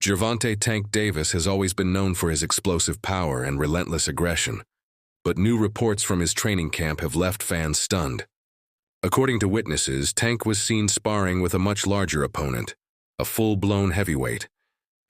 Gervonta "Tank" Davis has always been known for his explosive power and relentless aggression, but new reports from his training camp have left fans stunned. According to witnesses, Tank was seen sparring with a much larger opponent, a full-blown heavyweight,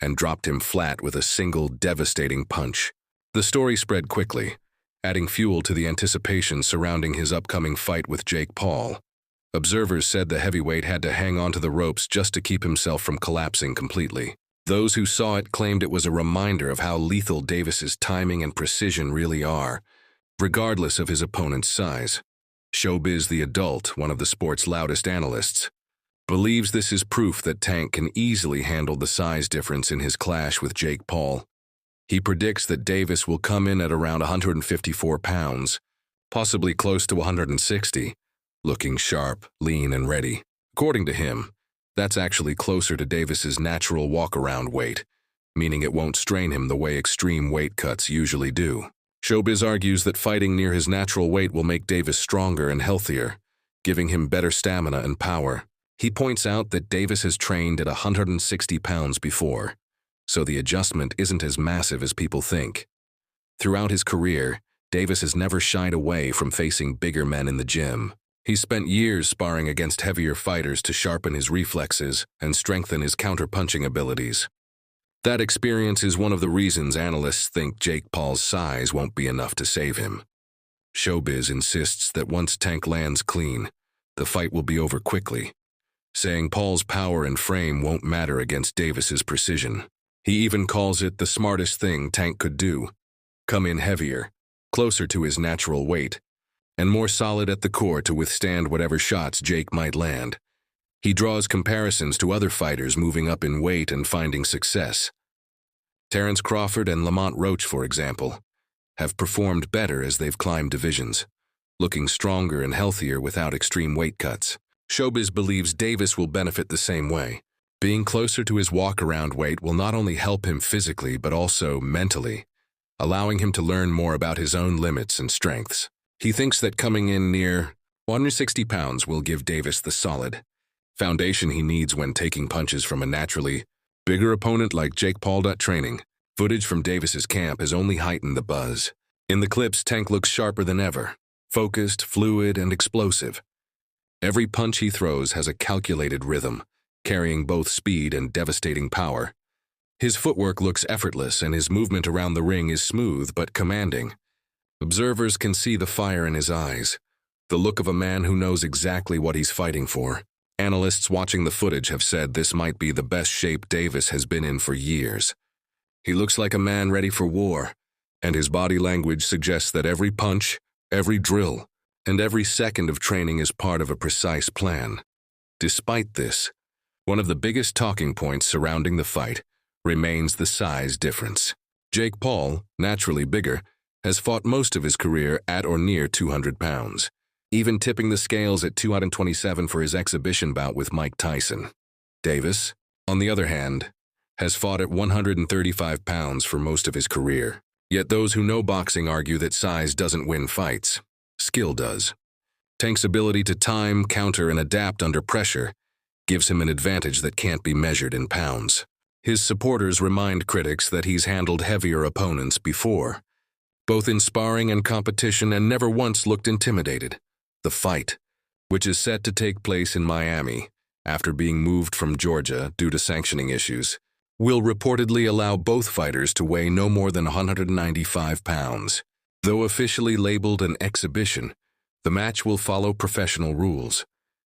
and dropped him flat with a single devastating punch. The story spread quickly, adding fuel to the anticipation surrounding his upcoming fight with Jake Paul. Observers said the heavyweight had to hang onto the ropes just to keep himself from collapsing completely. Those who saw it claimed it was a reminder of how lethal Davis's timing and precision really are, regardless of his opponent's size. Showbiz the Adult, one of the sport's loudest analysts, believes this is proof that Tank can easily handle the size difference in his clash with Jake Paul. He predicts that Davis will come in at around 154 pounds, possibly close to 160, looking sharp, lean, and ready. According to him, that's actually closer to Davis's natural walk-around weight, meaning it won't strain him the way extreme weight cuts usually do. Showbiz argues that fighting near his natural weight will make Davis stronger and healthier, giving him better stamina and power. He points out that Davis has trained at 160 pounds before, so the adjustment isn't as massive as people think. Throughout his career, Davis has never shied away from facing bigger men in the gym. He's spent years sparring against heavier fighters to sharpen his reflexes and strengthen his counter-punching abilities. That experience is one of the reasons analysts think Jake Paul's size won't be enough to save him. Showbiz insists that once Tank lands clean, the fight will be over quickly, saying Paul's power and frame won't matter against Davis's precision. He even calls it the smartest thing Tank could do: come in heavier, closer to his natural weight, and more solid at the core to withstand whatever shots Jake might land. He draws comparisons to other fighters moving up in weight and finding success. Terrence Crawford and Lamont Roach, for example, have performed better as they've climbed divisions, looking stronger and healthier without extreme weight cuts. Showbiz believes Davis will benefit the same way. Being closer to his walk-around weight will not only help him physically but also mentally, allowing him to learn more about his own limits and strengths. He thinks that coming in near 160 pounds will give Davis the solid foundation he needs when taking punches from a naturally bigger opponent like Jake Paul. Training footage from Davis's camp has only heightened the buzz. In the clips, Tank looks sharper than ever, focused, fluid, and explosive. Every punch he throws has a calculated rhythm, carrying both speed and devastating power. His footwork looks effortless and his movement around the ring is smooth but commanding. Observers can see the fire in his eyes, the look of a man who knows exactly what he's fighting for. Analysts watching the footage have said this might be the best shape Davis has been in for years. He looks like a man ready for war, and his body language suggests that every punch, every drill, and every second of training is part of a precise plan. Despite this, one of the biggest talking points surrounding the fight remains the size difference. Jake Paul, naturally bigger, has fought most of his career at or near 200 pounds, even tipping the scales at 227 for his exhibition bout with Mike Tyson. Davis, on the other hand, has fought at 135 pounds for most of his career. Yet those who know boxing argue that size doesn't win fights. Skill does. Tank's ability to time, counter, and adapt under pressure gives him an advantage that can't be measured in pounds. His supporters remind critics that he's handled heavier opponents before, both in sparring and competition, and never once looked intimidated. The fight, which is set to take place in Miami after being moved from Georgia due to sanctioning issues, will reportedly allow both fighters to weigh no more than 195 pounds. Though officially labeled an exhibition, the match will follow professional rules: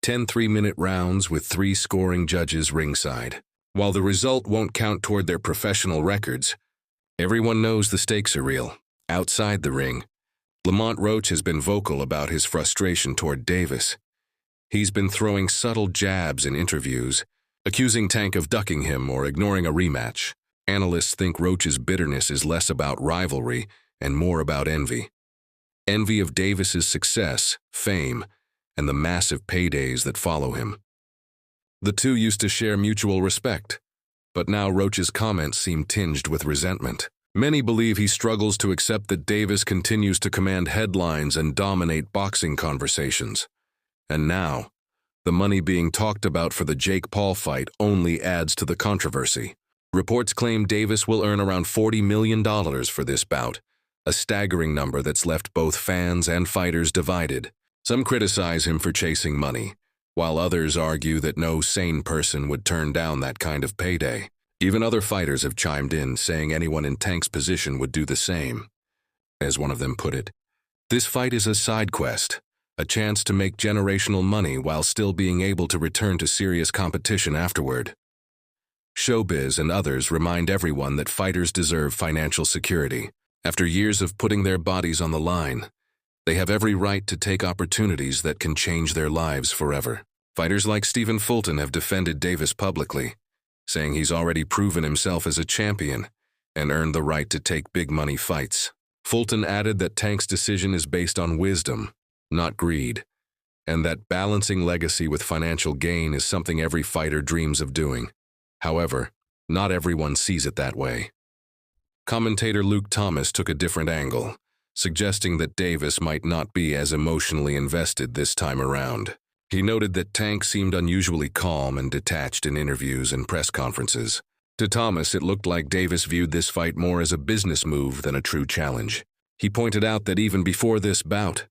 10 3-minute rounds with 3 scoring judges ringside. While the result won't count toward their professional records, everyone knows the stakes are real. Outside the ring, Lamont Roach has been vocal about his frustration toward Davis. He's been throwing subtle jabs in interviews, accusing Tank of ducking him or ignoring a rematch. Analysts think Roach's bitterness is less about rivalry and more about envy. Envy of Davis's success, fame, and the massive paydays that follow him. The two used to share mutual respect, but now Roach's comments seem tinged with resentment. Many believe he struggles to accept that Davis continues to command headlines and dominate boxing conversations. And now, the money being talked about for the Jake Paul fight only adds to the controversy. Reports claim Davis will earn around $40 million for this bout, a staggering number that's left both fans and fighters divided. Some criticize him for chasing money, while others argue that no sane person would turn down that kind of payday. Even other fighters have chimed in, saying anyone in Tank's position would do the same. As one of them put it, this fight is a side quest, a chance to make generational money while still being able to return to serious competition afterward. Showbiz and others remind everyone that fighters deserve financial security. After years of putting their bodies on the line, they have every right to take opportunities that can change their lives forever. Fighters like Stephen Fulton have defended Davis publicly, saying he's already proven himself as a champion and earned the right to take big money fights. Fulton added that Tank's decision is based on wisdom, not greed, and that balancing legacy with financial gain is something every fighter dreams of doing. However, not everyone sees it that way. Commentator Luke Thomas took a different angle, suggesting that Davis might not be as emotionally invested this time around. He noted that Tank seemed unusually calm and detached in interviews and press conferences. To Thomas, it looked like Davis viewed this fight more as a business move than a true challenge. He pointed out that even before this bout,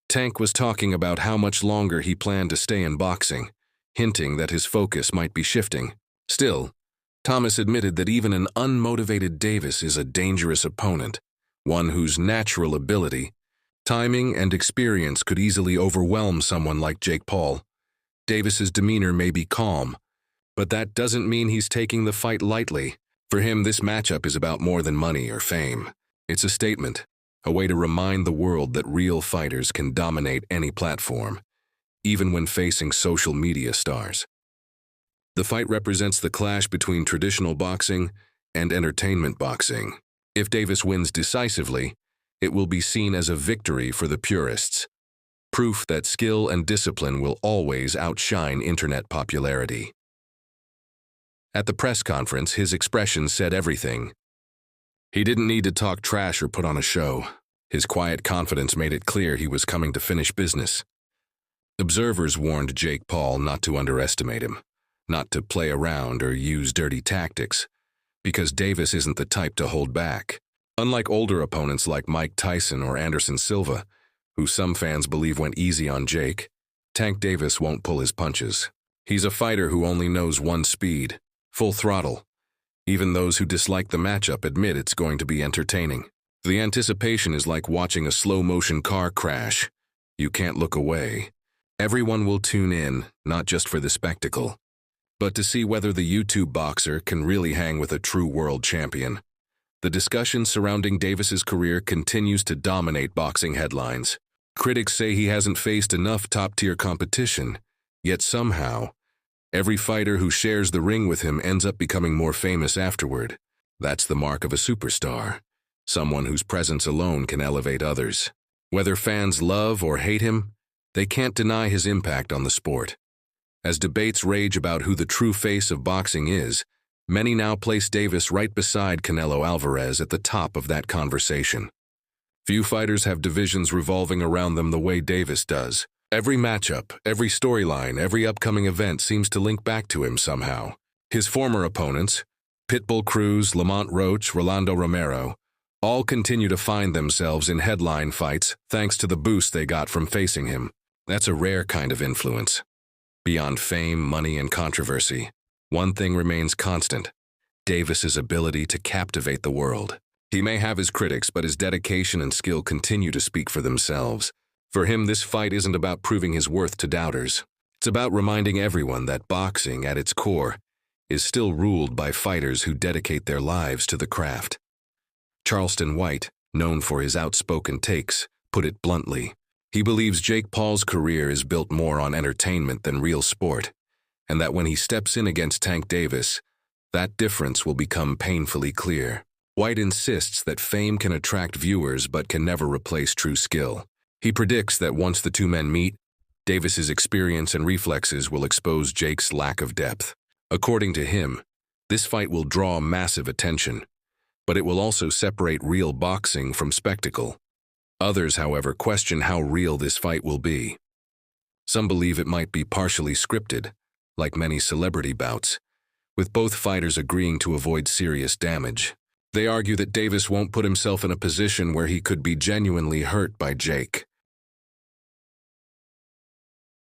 Tank was talking about how much longer he planned to stay in boxing, hinting that his focus might be shifting. Still, Thomas admitted that even an unmotivated Davis is a dangerous opponent, one whose natural ability, timing, and experience could easily overwhelm someone like Jake Paul. Davis's demeanor may be calm, but that doesn't mean he's taking the fight lightly. For him, this matchup is about more than money or fame. It's a statement, a way to remind the world that real fighters can dominate any platform, even when facing social media stars. The fight represents the clash between traditional boxing and entertainment boxing. If Davis wins decisively, it will be seen as a victory for the purists, proof that skill and discipline will always outshine internet popularity. At the press conference, his expression said everything. He didn't need to talk trash or put on a show. His quiet confidence made it clear he was coming to finish business. Observers warned Jake Paul not to underestimate him, not to play around or use dirty tactics, because Davis isn't the type to hold back. Unlike older opponents like Mike Tyson or Anderson Silva, who some fans believe went easy on Jake, Tank Davis won't pull his punches. He's a fighter who only knows one speed, full throttle. Even those who dislike the matchup admit it's going to be entertaining. The anticipation is like watching a slow-motion car crash. You can't look away. Everyone will tune in, not just for the spectacle, but to see whether the YouTube boxer can really hang with a true world champion. The discussion surrounding Davis's career continues to dominate boxing headlines. Critics say he hasn't faced enough top-tier competition, yet somehow, every fighter who shares the ring with him ends up becoming more famous afterward. That's the mark of a superstar, someone whose presence alone can elevate others. Whether fans love or hate him, they can't deny his impact on the sport. As debates rage about who the true face of boxing is, many now place Davis right beside Canelo Alvarez at the top of that conversation. Few fighters have divisions revolving around them the way Davis does. Every matchup, every storyline, every upcoming event seems to link back to him somehow. His former opponents, Pitbull Cruz, Lamont Roach, Rolando Romero, all continue to find themselves in headline fights thanks to the boost they got from facing him. That's a rare kind of influence. Beyond fame, money, and controversy, one thing remains constant: Davis's ability to captivate the world. He may have his critics, but his dedication and skill continue to speak for themselves. For him, this fight isn't about proving his worth to doubters. It's about reminding everyone that boxing, at its core, is still ruled by fighters who dedicate their lives to the craft. Charleston White, known for his outspoken takes, put it bluntly. He believes Jake Paul's career is built more on entertainment than real sport, and that when he steps in against Tank Davis, that difference will become painfully clear. White insists that fame can attract viewers but can never replace true skill. He predicts that once the two men meet, Davis's experience and reflexes will expose Jake's lack of depth. According to him, this fight will draw massive attention, but it will also separate real boxing from spectacle. Others, however, question how real this fight will be. Some believe it might be partially scripted, like many celebrity bouts, with both fighters agreeing to avoid serious damage. They argue that Davis won't put himself in a position where he could be genuinely hurt by Jake.